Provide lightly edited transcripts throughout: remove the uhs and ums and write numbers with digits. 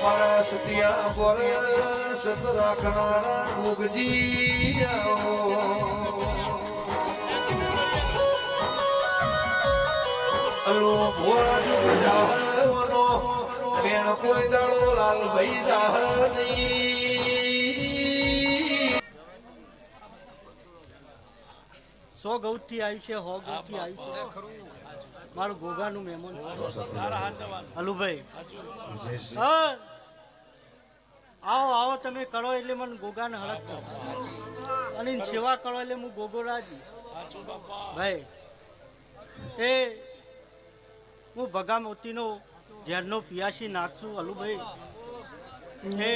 મારા સતિયા પર સત રાખનારા મુગજી અલો ભોજ બજાવનો રેણ કોઈ દાડો લાલ ભાઈ જાહ નહીં 100 ગૌથી આવ્યું છે 100 ગૌથી આવ્યું છે મારું ગોગાનું મહેમાન હલુભાઈ આવો આવો તમે કરો એટલે મને ગોગાને હળક કરો અને સેવા કરો એટલે હું ગોગો રાજી ભાઈ એ હું ભગા મોતીનો ઝેરનો પિયાસી નાખશું હલુભાઈ હે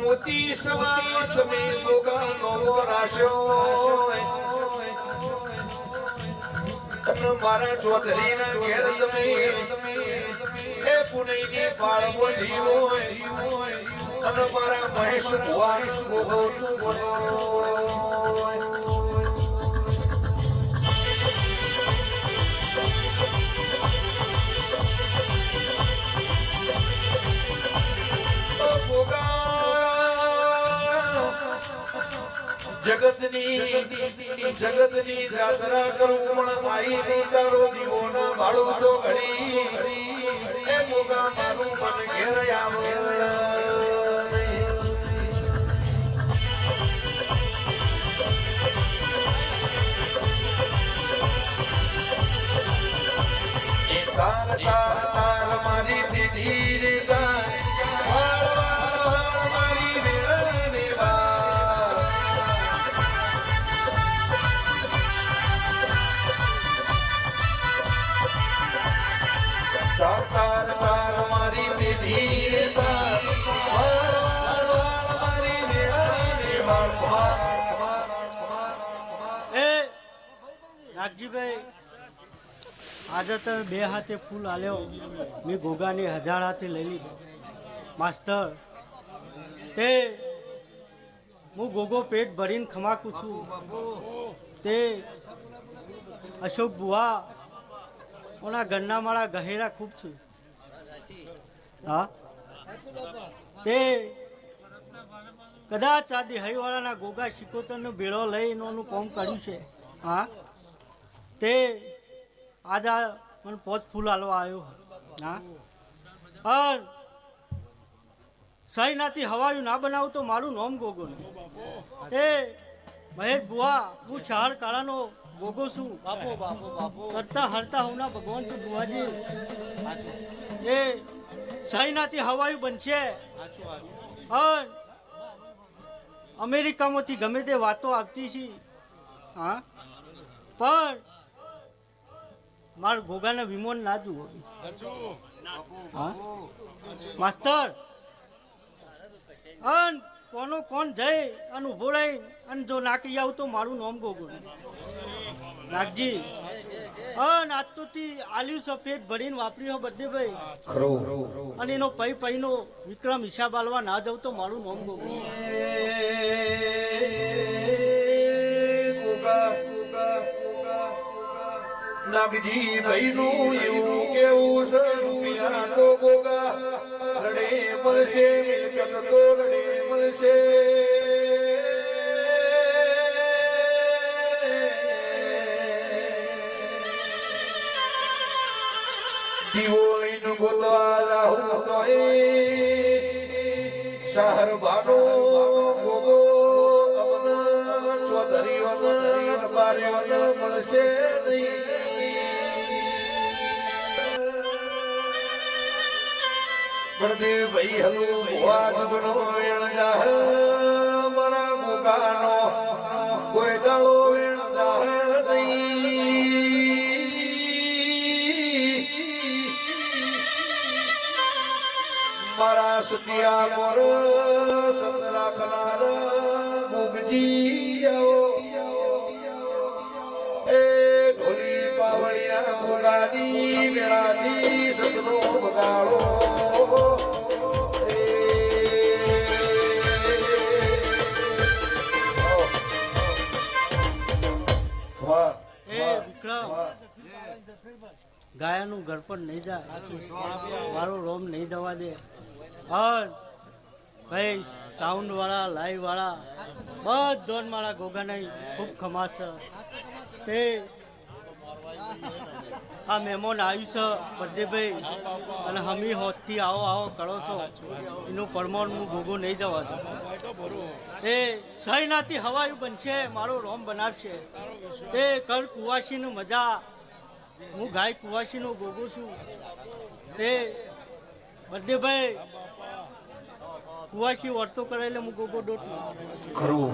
મોતી સવા સમે ગોગાનો રાશ્યો તને મારા ચોધરીના ઘેર તમે એ પુનઈની પાળવો દીવો અને મારા મહેશ ભુવાનું ગોગો જગતની જાત્રા કરું પણ મારી સીતારો દીવો ના ભાડું તો ઘડી એ મોગા મારું મન ઘેર આવે તાર તાર તાર મારી દીદી રે નાગજીભાઈ આજે તમે 2 હાથે ફૂલ આલ્યો મેં ગોગાને 1000 હાથે લઈ લીધો માસ્તર તે હું ગોગો પેટ ભરીને ખમાકું છું તે અશોક બુઆ ઓના ઘરના મારા ગહેરા ખૂબ છે હા તે કદાચ આ દિહાઈવાળાના ગોગા શિકોતરનો ભેળો લઈને એનું કામ કર્યું છે હા તે આજે મને 5 ફૂલ હાલવા આવ્યો હા અને સહીનાથી હવાયું ના બનાવું તો મારું નામ ગોગો ને એ મહેશ બુઆ હું શહર કાળાનો ગોગો છું બાપો બાપો બાપો કરતા હરતા હોના ભગવાન છે બુઆજી એ સહીનાથી હવાયું બનશે અને અમેરિકામાંથી ગમે તે વાતો આવતી છે હા પણ મારા ગોગાને વિમોન ના જુઓ હા માસ્તર અન કોનો કોણ જઈ અને ઉભો રહી અને જો નાખી આવું તો મારું નામ ગોગો નાગજી અન આજ તો તી આલ્યું સફેદ ભરીને વાપર્યો બધે ભાઈ અને એનો પૈ પૈનો વિક્રમ હિસાબ આલવા ના જાઉં તો મારું નામ ગોગો નાગજી ભાઈ નું એવું કેવું છે રૂપિયા તો ગોગા રડે મળશે મિલકત તો રડે મળશે દીવો લઈને ગોતવા જાઉં તો એ શહર બાનો ગોગો ચોધરીઓને બારીઓને મળશે નહીં બળદે ભાઈ હલો ભુવા નગનો વેણ જાહ મારા ગોગાનો કોઈ દાળો વેણ જાહ નહીં મારા સતિયા મોર સતરા કનાર મુગજી એ ઢોલી પાવળિયા ગોગાની વેળાથી સતનો બગાડો ગાયાનું ઘર પણ નહીં જાય, મારું રોમ નહીં જવા દે. અને ભાઈ સાઉન્ડ વાળા લાઈવ વાળા બધો મારા ગોગાને ખૂબ ખમાસ છે. તે આ મહેમાન આવ્યું છે બર્થડેભાઈ, અને હમી હોતથી આવો આવો કરો છો એનું પરમાણ હું ગોગો નહીં જવા દઉં. એ સહીનાથી હવાયું બનશે, મારું રોમ બનાવશે. તે કર કુવાસીનું મજા, હું ગાય કુવાસીનો ગોગો છું. તે બર્થડેભાઈ કુવાસી વર્તો કરાયેલે હું ગોગો ડોટ ખરું